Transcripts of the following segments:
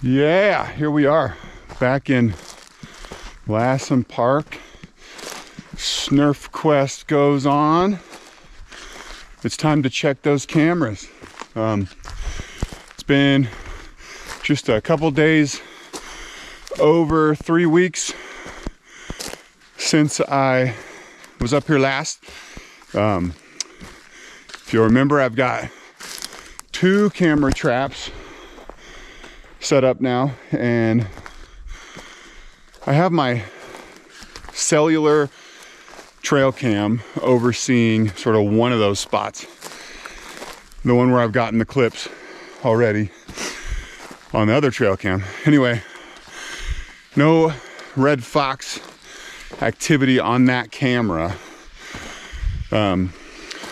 Yeah, here we are back in Lassen Park. SNRF quest goes on. It's time to check those cameras. It's been just a couple days, over 3 weeks since I was up here last. If you remember, I've got 2 camera traps set up now, and I have my cellular trail cam overseeing sort of one of those spots, the one where I've gotten the clips already on the other trail cam. Anyway, no red fox activity on that camera,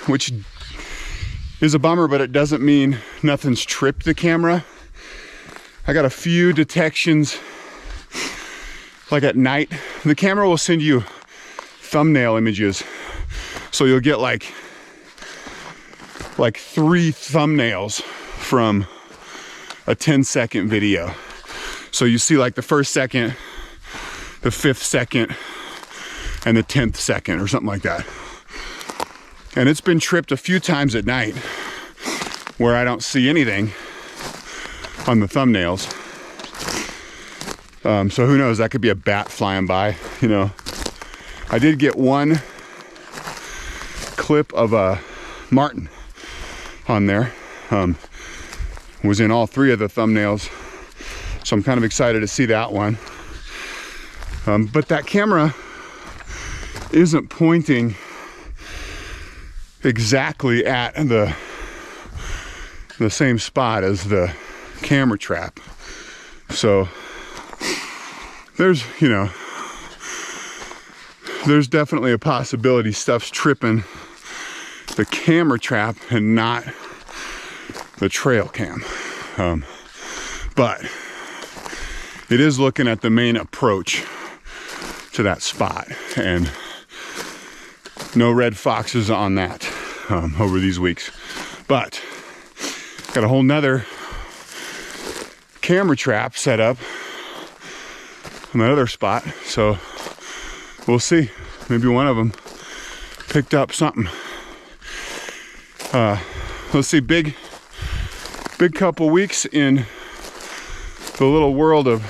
which is a bummer, but it doesn't mean nothing's tripped the camera. I got a few detections, like at night. The camera will send you thumbnail images, so you'll get like 3 thumbnails from a 10-second video. So you see like the 1st second, the 5th second, and the 10th second, or something like that. And it's been tripped a few times at night where I don't see anything on the thumbnails. So who knows, that could be a bat flying by, you know. I did get one clip of a martin on there. Was in all 3 of the thumbnails, so I'm kind of excited to see that one. But that camera isn't pointing exactly at the same spot as the camera trap. So there's, you know, there's definitely a possibility stuff's tripping the camera trap and not the trail cam. But it is looking at the main approach to that spot, and no red foxes on that over these weeks. But got a whole nother camera trap set up on that other spot, so we'll see. Maybe one of them picked up something. Let's see, big couple weeks in the little world of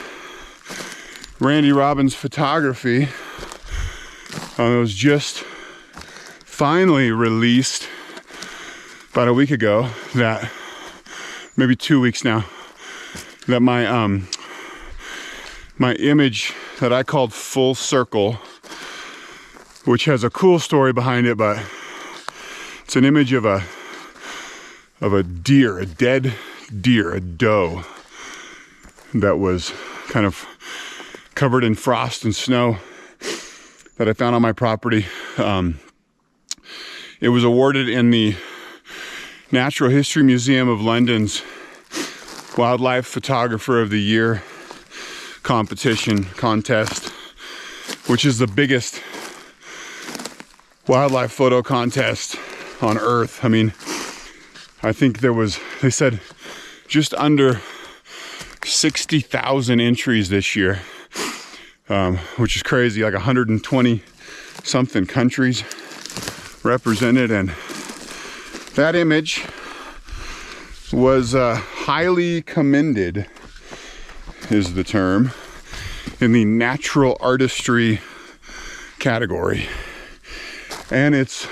Randy Robbins photography. It was just finally released about a week ago, that maybe 2 weeks now, that my my image that I called Full Circle, which has a cool story behind it, but it's an image of a deer, a dead deer, a doe that was kind of covered in frost and snow, that I found on my property. It was awarded in the Natural History Museum of London's Wildlife Photographer of the Year contest, which is the biggest wildlife photo contest on earth. I mean, I think they said just under 60,000 entries this year, which is crazy, like 120 something countries represented. And that image was highly commended, is the term, in the natural artistry category. And it's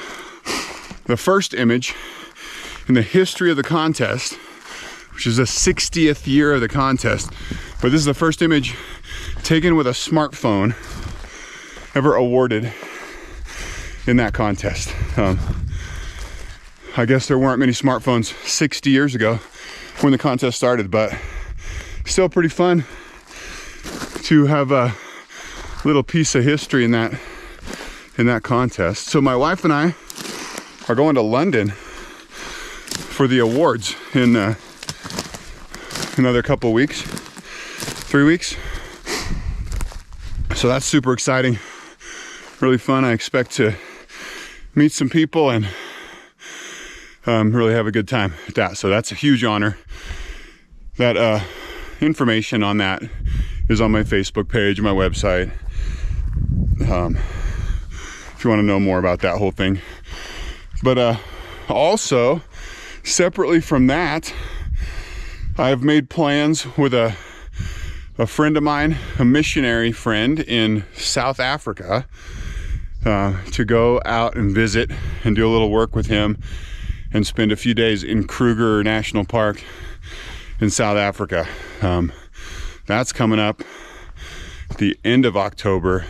the first image in the history of the contest, which is the 60th year of the contest. But this is the first image taken with a smartphone ever awarded in that contest. I guess there weren't many smartphones 60 years ago when the contest started, but still pretty fun to have a little piece of history in that contest. So my wife and I are going to London for the awards in another couple weeks, 3 weeks. So that's super exciting, really fun. I expect to meet some people and really have a good time with that. So that's a huge honor that information on that is on my Facebook page, my website. If you want to know more about that whole thing. But also, separately from that, I've made plans with a friend of mine, a missionary friend in South Africa, to go out and visit and do a little work with him and spend a few days in Kruger National Park in South Africa. That's coming up at the end of October,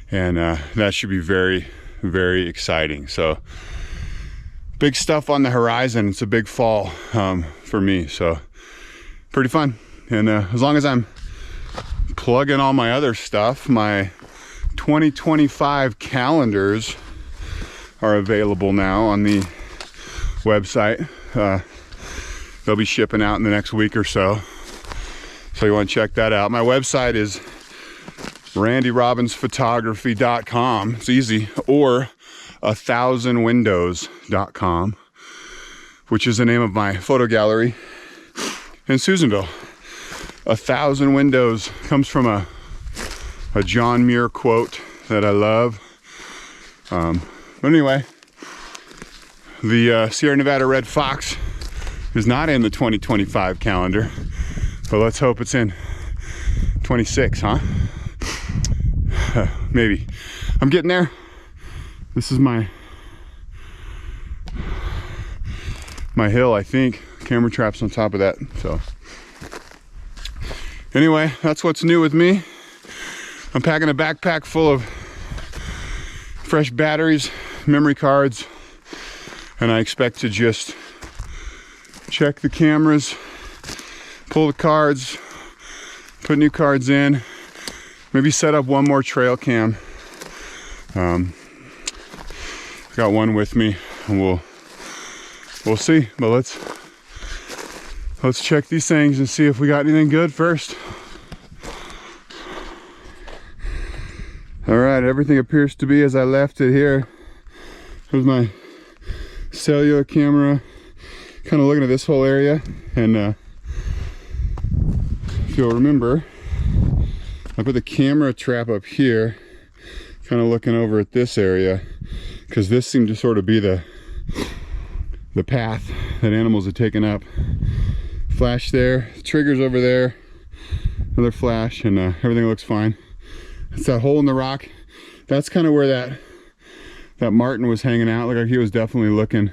and that should be very, very exciting. So big stuff on the horizon. It's a big fall for me, so pretty fun. And as long as I'm plugging all my other stuff, my 2025 calendars are available now on the website. They'll be shipping out in the next week or so. So you want to check that out. My website is randyrobinsphotography.com. It's easy. Or 1000windows.com, which is the name of my photo gallery in Susanville. 1,000 windows comes from a John Muir quote that I love. But anyway, the Sierra Nevada Red Fox is not in the 2025 calendar, but let's hope it's in 26, huh? Maybe. I'm getting there. This is my hill, I think. Camera trap's on top of that. So anyway, that's what's new with me. I'm packing a backpack full of fresh batteries, memory cards, and I expect to just check the cameras, pull the cards, put new cards in, maybe set up one more trail cam. Got one with me, and we'll see. But let's check these things and see if we got anything good first. All right, everything appears to be as I left it here. Here's my cellular camera, kind of looking at this whole area, and if you'll remember, I put the camera trap up here, kind of looking over at this area, because this seemed to sort of be the path that animals had taken up. Flash there, triggers over there, another flash, and everything looks fine. It's that hole in the rock. That's kind of where that marten was hanging out. Looked like he was definitely looking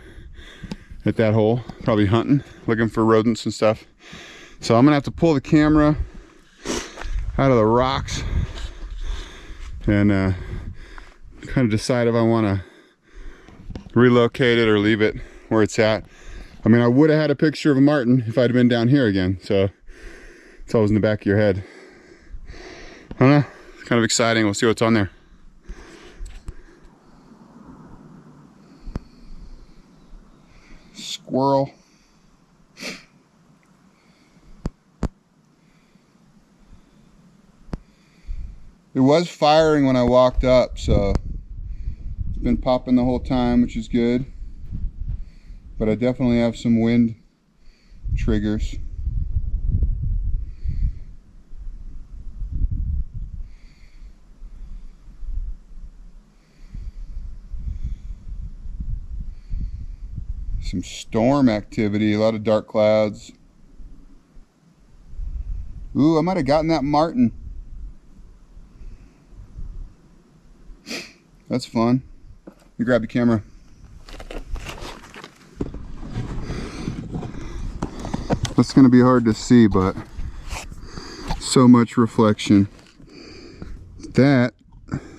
at that hole, probably hunting, looking for rodents and stuff. So I'm gonna have to pull the camera out of the rocks and kind of decide if I want to relocate it or leave it where it's at. I mean, I would have had a picture of a marten if I'd been down here again, so it's always in the back of your head. I don't know, it's kind of exciting. We'll see what's on there. Squirrel. It was firing when I walked up, so it's been popping the whole time, which is good. But I definitely have some wind triggers. Some storm activity, a lot of dark clouds. Ooh, I might have gotten that marten. That's fun. Let me grab the camera. That's gonna be hard to see, but so much reflection. That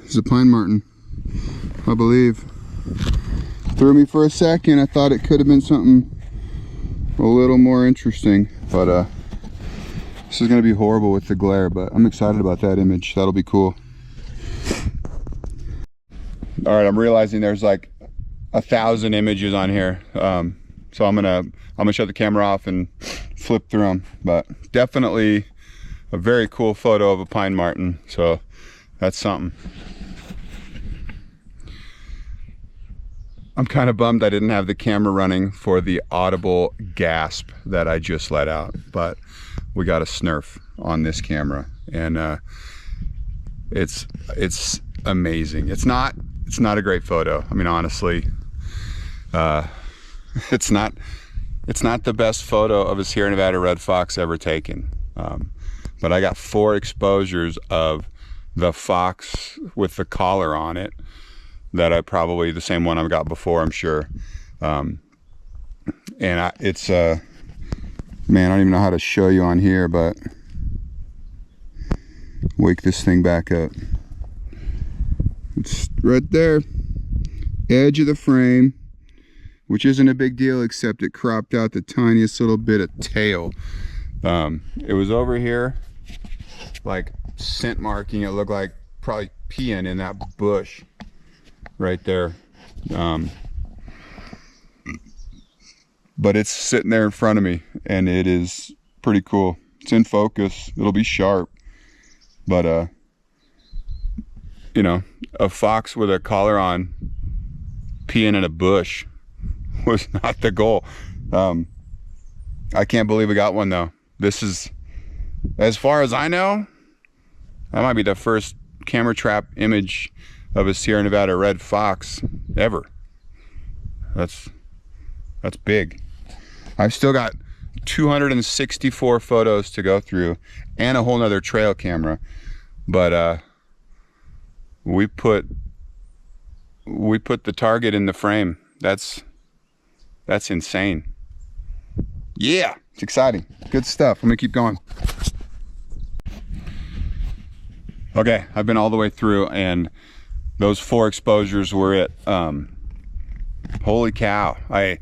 is a pine marten, I believe. Threw me for a second. I thought it could have been something a little more interesting, but this is gonna be horrible with the glare, but I'm excited about that image. That'll be cool. All right, I'm realizing there's like 1,000 images on here, so I'm gonna shut the camera off and flip through them. But definitely a very cool photo of a pine marten, so that's something. I'm kind of bummed I didn't have the camera running for the audible gasp that I just let out, but we got a SNRF on this camera, and it's amazing. It's not a great photo. I mean, honestly, it's not the best photo of a Sierra Nevada red fox ever taken. But I got 4 exposures of the fox with the collar on it that I probably the same one I've got before, I'm sure. And it's man, I don't even know how to show you on here, but wake this thing back up. It's right there, edge of the frame, which isn't a big deal, except it cropped out the tiniest little bit of tail. It was over here, like scent marking. It looked like probably peeing in that bush right there. But it's sitting there in front of me, and it is pretty cool. It's in focus. It'll be sharp. But you know, a fox with a collar on peeing in a bush was not the goal. I can't believe we got one though. This is, as far as I know, that might be the first camera trap image of a Sierra Nevada red fox ever. That's big. I've still got 264 photos to go through and a whole nother trail camera, but we put the target in the frame. That's insane. Yeah, it's exciting. Good stuff. I'm gonna keep going. Okay, I've been all the way through, and those 4 exposures were it. Holy cow. I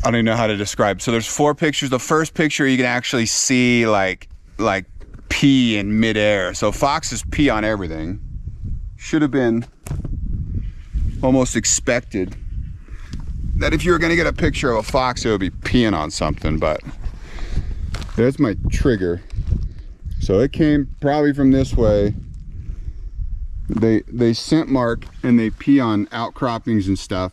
don't even know how to describe. So there's 4 pictures. The first picture you can actually see like pee in midair. So foxes pee on everything. Should have been almost expected that if you were going to get a picture of a fox, it would be peeing on something. But there's my trigger. So it came probably from this way. They scent mark and they pee on outcroppings and stuff.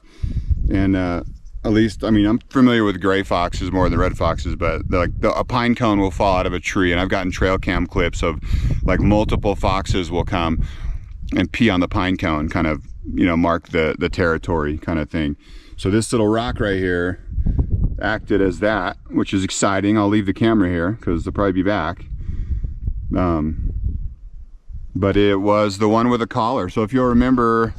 And at least, I mean, I'm familiar with gray foxes more than red foxes, but a pine cone will fall out of a tree, and I've gotten trail cam clips of like multiple foxes will come and pee on the pine cone, kind of, you know, mark the territory kind of thing. So this little rock right here acted as that, which is exciting. I'll leave the camera here because they'll probably be back. But it was the one with the collar. So if you'll remember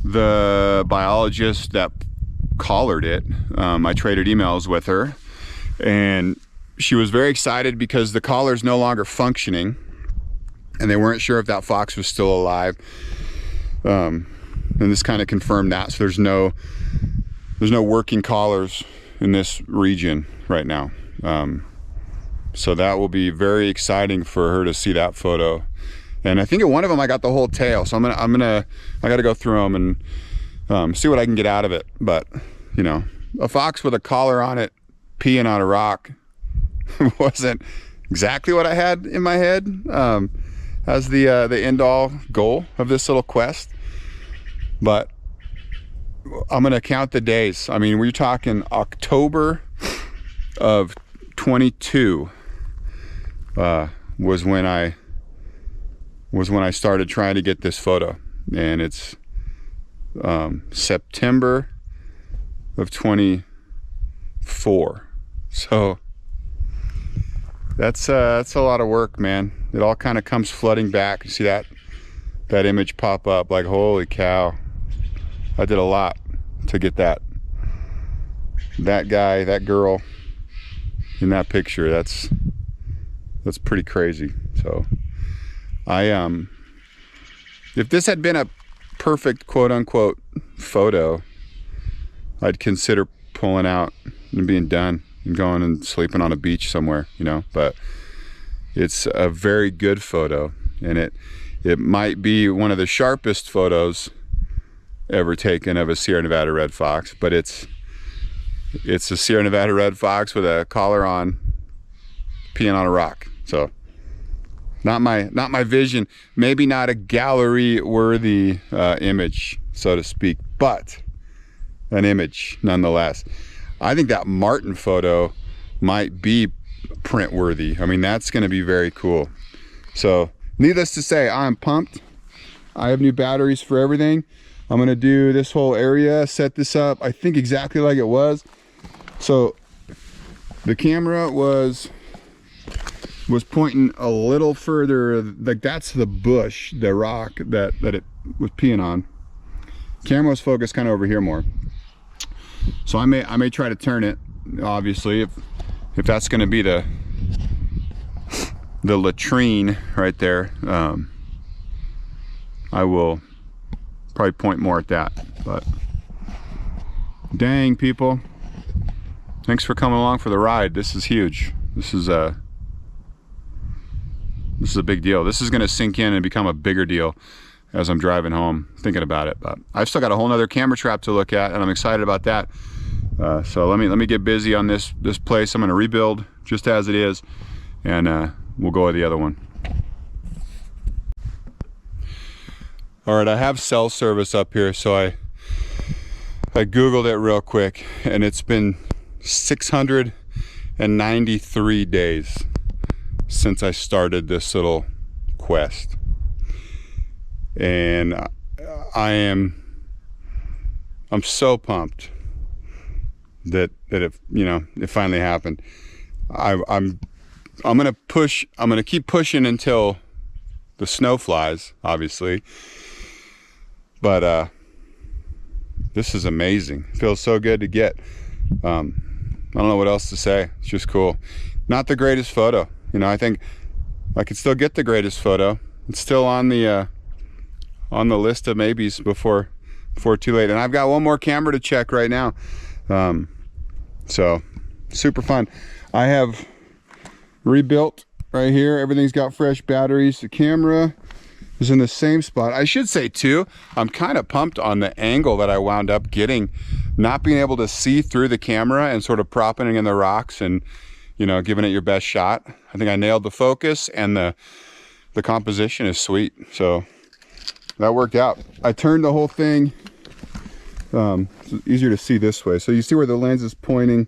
the biologist that collared it, I traded emails with her, and she was very excited because the collar is no longer functioning, and they weren't sure if that fox was still alive. And this kind of confirmed that. So there's no working collars in this region right now. So that will be very exciting for her to see that photo. And I think at one of them I got the whole tail, so I got to go through them and see what I can get out of it. But you know, a fox with a collar on it peeing on a rock wasn't exactly what I had in my head as the end all goal of this little quest. But I'm gonna count the days. I mean, we're talking October of 22 was when I started trying to get this photo, and it's September of 24. So that's a lot of work, man. It all kind of comes flooding back. You see that image pop up, like, holy cow, I did a lot to get that guy, that girl in that picture. That's pretty crazy. So if this had been a perfect quote unquote photo, I'd consider pulling out and being done and going and sleeping on a beach somewhere, you know. But it's a very good photo, and it might be one of the sharpest photos ever taken of a Sierra Nevada red fox. But it's a Sierra Nevada red fox with a collar on, peeing on a rock. So not my vision, maybe not a gallery worthy image, so to speak, but an image nonetheless. I think that Martin photo might be print worthy. I mean, that's going to be very cool. So needless to say, I'm pumped. I have new batteries for everything. I'm going to do this whole area, set this up, I think exactly like it was. So the camera was pointing a little further, like that's the bush, the rock that it was peeing on. Camera was focused kind of over here more. So I may try to turn it, obviously, if that's going to be the latrine right there. I will probably point more at that. But dang, people, thanks for coming along for the ride. This is huge. This is a big deal. This is going to sink in and become a bigger deal as I'm driving home thinking about it. But I've still got a whole nother camera trap to look at, and I'm excited about that. So let me get busy on this place. I'm going to rebuild just as it is, and we'll go with the other one. All right, I have cell service up here, so I googled it real quick, and it's been 693 days since I started this little quest, and I'm so pumped that it finally happened. I'm gonna keep pushing until the snow flies, obviously, but this is amazing. It feels so good to get. I don't know what else to say. It's just cool. Not the greatest photo, I think I could still get the greatest photo. It's still on the list of maybes before too late. And I've got one more camera to check right now. So super fun. I have rebuilt right here. Everything's got fresh batteries. The camera is in the same spot. I should say too, I'm kind of pumped on the angle that I wound up getting, not being able to see through the camera and sort of propping it in the rocks and, giving it your best shot. I think I nailed the focus, and the composition is sweet. So that worked out. I turned the whole thing. It's easier to see this way. So you see where the lens is pointing.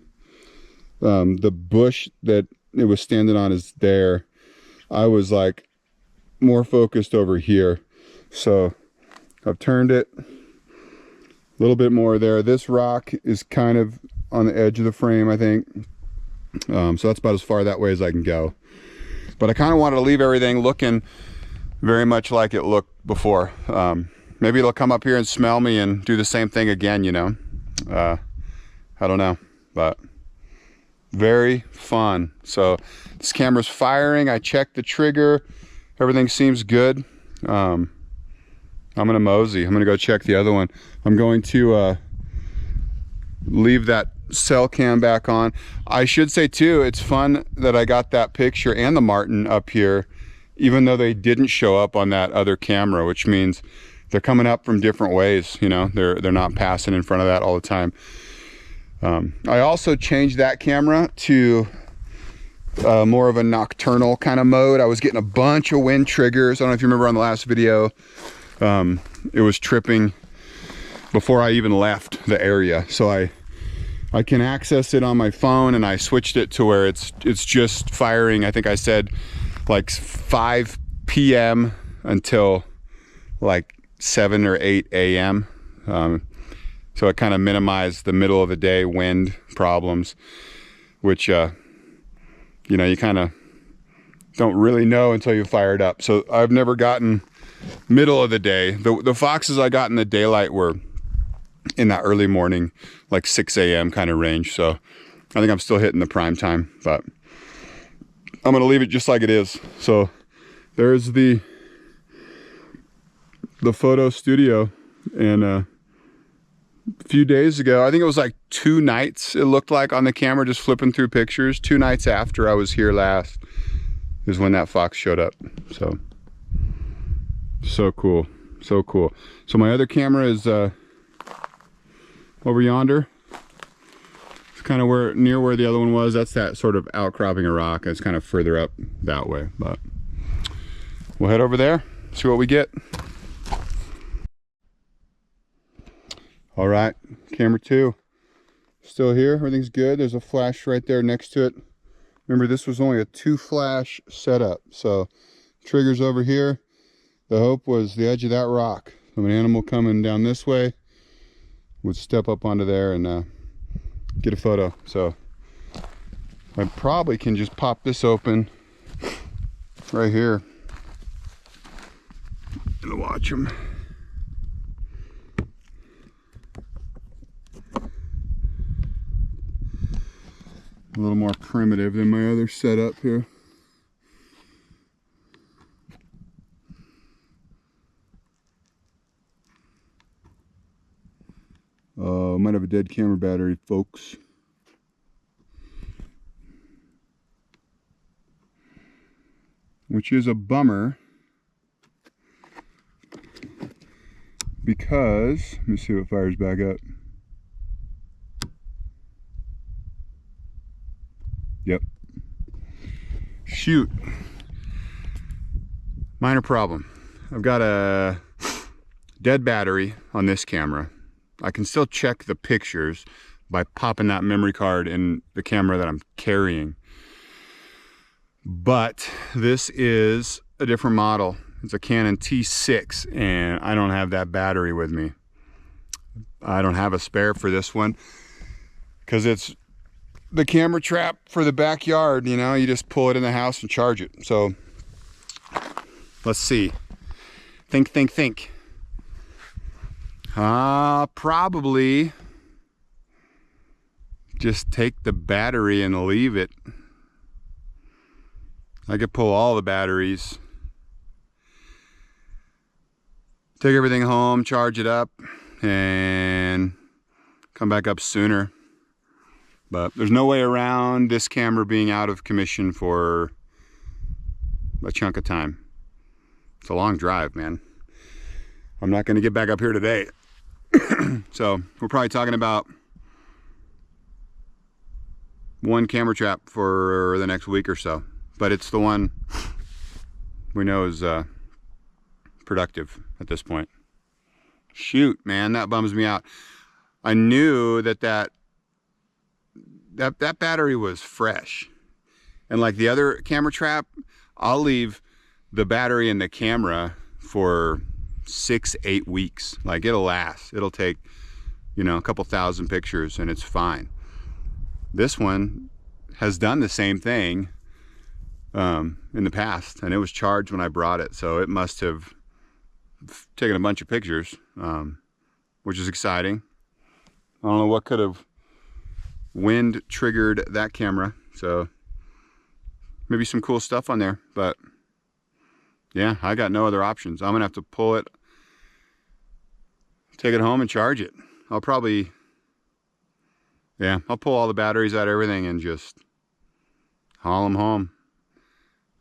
The bush that it was standing on is there. I was like more focused over here. So I've turned it a little bit more there. This rock is kind of on the edge of the frame, I think. So that's about as far that way as I can go. But I kind of wanted to leave everything looking very much like it looked before. Maybe it'll come up here and smell me and do the same thing again, I don't know, but very fun. So this camera's firing. I checked the trigger. Everything seems good. I'm gonna mosey. I'm gonna go check the other one. I'm going to leave that cell cam back on. I should say too, it's fun that I got that picture and the martin up here, even though they didn't show up on that other camera, which means they're coming up from different ways. They're not passing in front of that all the time. I also changed that camera to more of a nocturnal kind of mode. I was getting a bunch of wind triggers. I don't know if you remember on the last video, it was tripping before I even left the area. So I can access it on my phone, and I switched it to where it's just firing. I think I said like 5 p.m. until like 7 or 8 a.m. So it kind of minimized the middle of the day wind problems, which you kind of don't really know until you fire it up. So I've never gotten middle of the day. The foxes I got in the daylight were in that early morning, like 6 a.m. kind of range. So I think I'm still hitting the prime time, but I'm gonna leave it just like it is. So there's the photo studio, and a few days ago, I think it was like 2 nights, it looked like on the camera, just flipping through pictures, 2 nights after I was here last is when that fox showed up. So cool, so cool. So my other camera is over yonder. It's kind of near where the other one was. That's that sort of outcropping of rock. It's kind of further up that way, but we'll head over there, see what we get. All right, camera 2 Still here, everything's good. There's a flash right there next to it. Remember, this was only a 2-flash setup, so trigger's over here. The hope was the edge of that rock. So an animal coming down this way would step up onto there and get a photo. So I probably can just pop this open right here and watch them. A little more primitive than my other setup here. Might have a dead camera battery, folks. Which is a bummer, because, let me see what fires back up. Yep. Shoot. Minor problem. I've got a dead battery on this camera. I can still check the pictures by popping that memory card in the camera that I'm carrying. But this is a different model. It's a Canon T6 and I don't have that battery with me. I don't have a spare for this one because it's the camera trap for the backyard. You know, you just pull it in the house and charge it. So let's see. Think. Probably just take the battery and leave it. I could pull all the batteries, take everything home, charge it up, and come back up sooner. But there's no way around this camera being out of commission for a chunk of time. It's a long drive, man. I'm not going to get back up here today. So we're probably talking about one camera trap for the next week or so. But it's the one we know is productive at this point. Shoot, man, that bums me out. I knew that battery was fresh. And like the other camera trap, I'll leave the battery in the camera for 6-8 weeks. Like it'll last. It'll take, you know, a couple thousand pictures and it's fine. This one has done the same thing in the past, and it was charged when I brought it, so it must have taken a bunch of pictures, which is exciting. I don't know what could have wind triggered that camera, so maybe some cool stuff on there, but yeah, I got no other options. I'm gonna have to pull it, take it home and charge it. I'll probably, yeah, I'll pull all the batteries out of everything and just haul them home.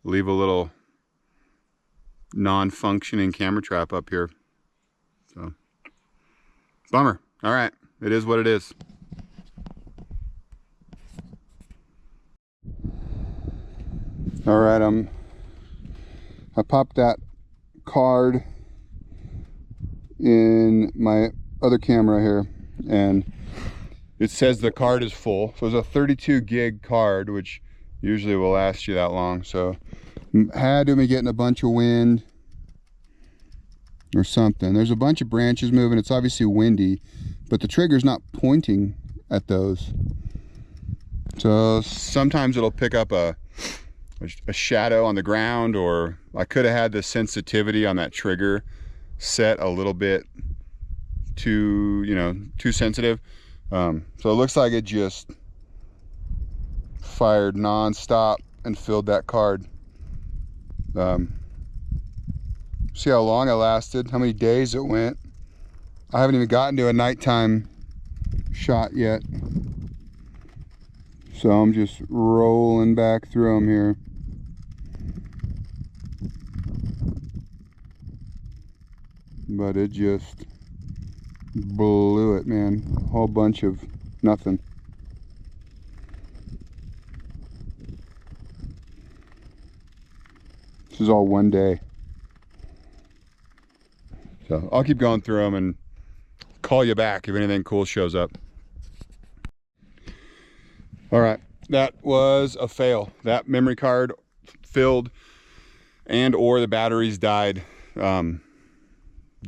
Leave a little non-functioning camera trap up here. So, bummer. All right, it is what it is. All right, I popped that card in my other camera here, and it says the card is full. So it's a 32 gig card, which usually will last you that long. So had to be getting a bunch of wind or something. There's a bunch of branches moving. It's obviously windy, but the trigger's not pointing at those. So sometimes it'll pick up a shadow on the ground, or I could have had the sensitivity on that trigger set a little bit too, you know, too sensitive. So it looks like it just fired non-stop and filled that card. See how long it lasted, how many days it went. I haven't even gotten to a nighttime shot yet, so I'm just rolling back through them here. But it just blew it, man. A whole bunch of nothing. This is all one day. So I'll keep going through them and call you back if anything cool shows up. All right, that was a fail. That memory card filled and or the batteries died the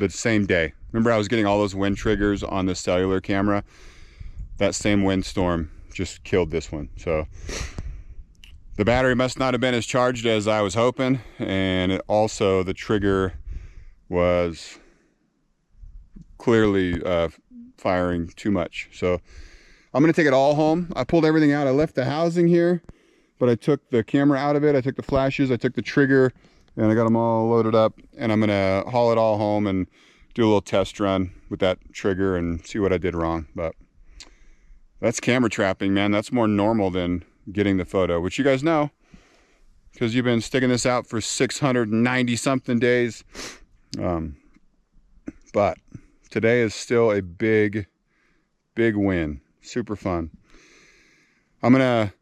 same day. Remember, I was getting all those wind triggers on the cellular camera. That same windstorm just killed this one. So the battery must not have been as charged as I was hoping, and also the trigger was clearly firing too much. So I'm gonna take it all home. I pulled everything out. I left the housing here, but I took the camera out of it. I took the flashes, I took the trigger, and I got them all loaded up, and I'm gonna haul it all home and do a little test run with that trigger and see what I did wrong. But that's camera trapping, man. That's more normal than getting the photo, which you guys know, because you've been sticking this out for 690 something days. But today is still a big win. Super fun. I'm gonna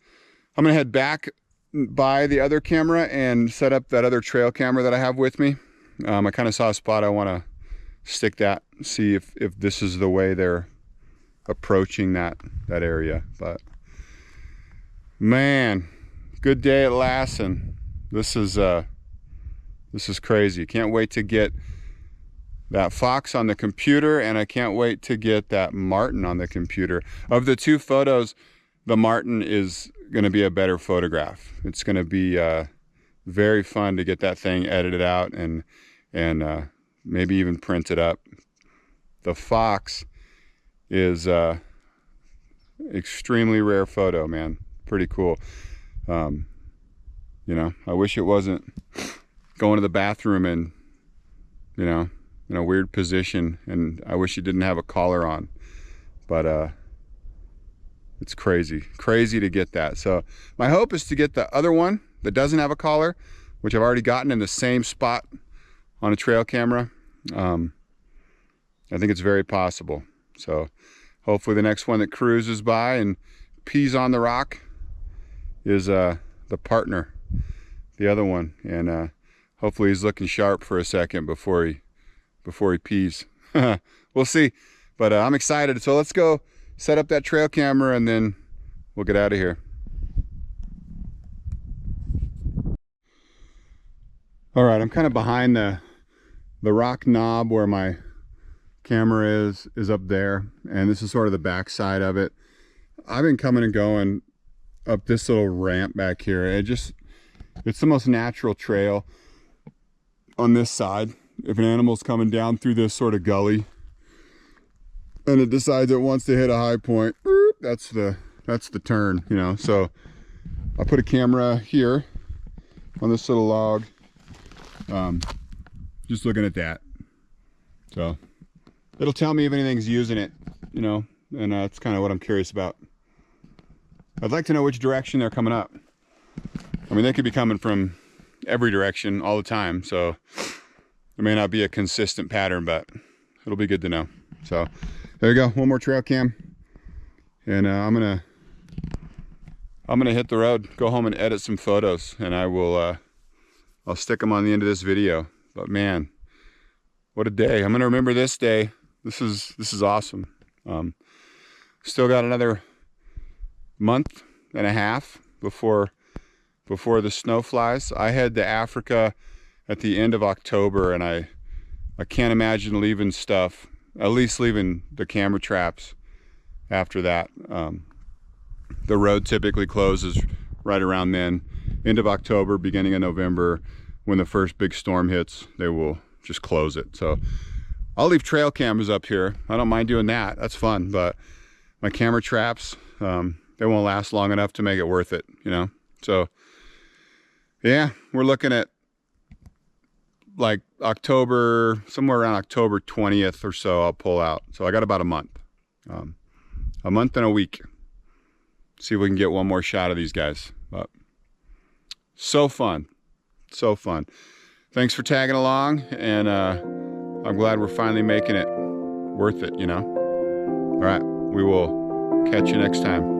head back by the other camera and set up that other trail camera that I have with me. I kind of saw a spot I want to stick that, see if this is the way they're approaching that area. But man, good day at last, and this is crazy. Can't wait to get that fox on the computer, and I can't wait to get that marten on the computer. Of the two photos, the marten is going to be a better photograph. It's going to be very fun to get that thing edited out and maybe even print it up. The fox is extremely rare photo, man. Pretty cool. You know, I wish it wasn't going to the bathroom and, you know, in a weird position, and I wish it didn't have a collar on, but it's crazy to get that. So my hope is to get the other one that doesn't have a collar, which I've already gotten in the same spot on a trail camera. I think it's very possible. So hopefully the next one that cruises by and pees on the rock is the partner, the other one, and hopefully he's looking sharp for a second before he pees. We'll see, but I'm excited. So let's go set up that trail camera and then we'll get out of here. All right, I'm kind of behind the rock knob where my camera is up there, and this is sort of the back side of it. I've been coming and going up this little ramp back here. It's the most natural trail on this side. If an animal's coming down through this sort of gully and it decides it wants to hit a high point, that's the turn, you know. So I put a camera here on this little log, just looking at that. So it'll tell me if anything's using it, you know, and that's kind of what I'm curious about. I'd like to know which direction they're coming up. I mean, they could be coming from every direction all the time, so there may not be a consistent pattern, but it'll be good to know. So there you go, one more trail cam, and I'm gonna hit the road, go home and edit some photos, and I'll stick them on the end of this video. But man, what a day! I'm gonna remember this day. This is awesome. Still got another month and a half before the snow flies. I head to Africa at the end of October, and I can't imagine leaving stuff, at least leaving the camera traps after that. The road typically closes right around then, end of October, beginning of November. When the first big storm hits, they will just close it. So I'll leave trail cameras up here. I don't mind doing that, that's fun, but my camera traps, they won't last long enough to make it worth it, you know. So yeah, we're looking at like October, somewhere around October 20th or so, I'll pull out. So I got about a month and a week. See if we can get one more shot of these guys. But so fun, so fun. Thanks for tagging along, and I'm glad we're finally making it worth it, you know. All right, we will catch you next time.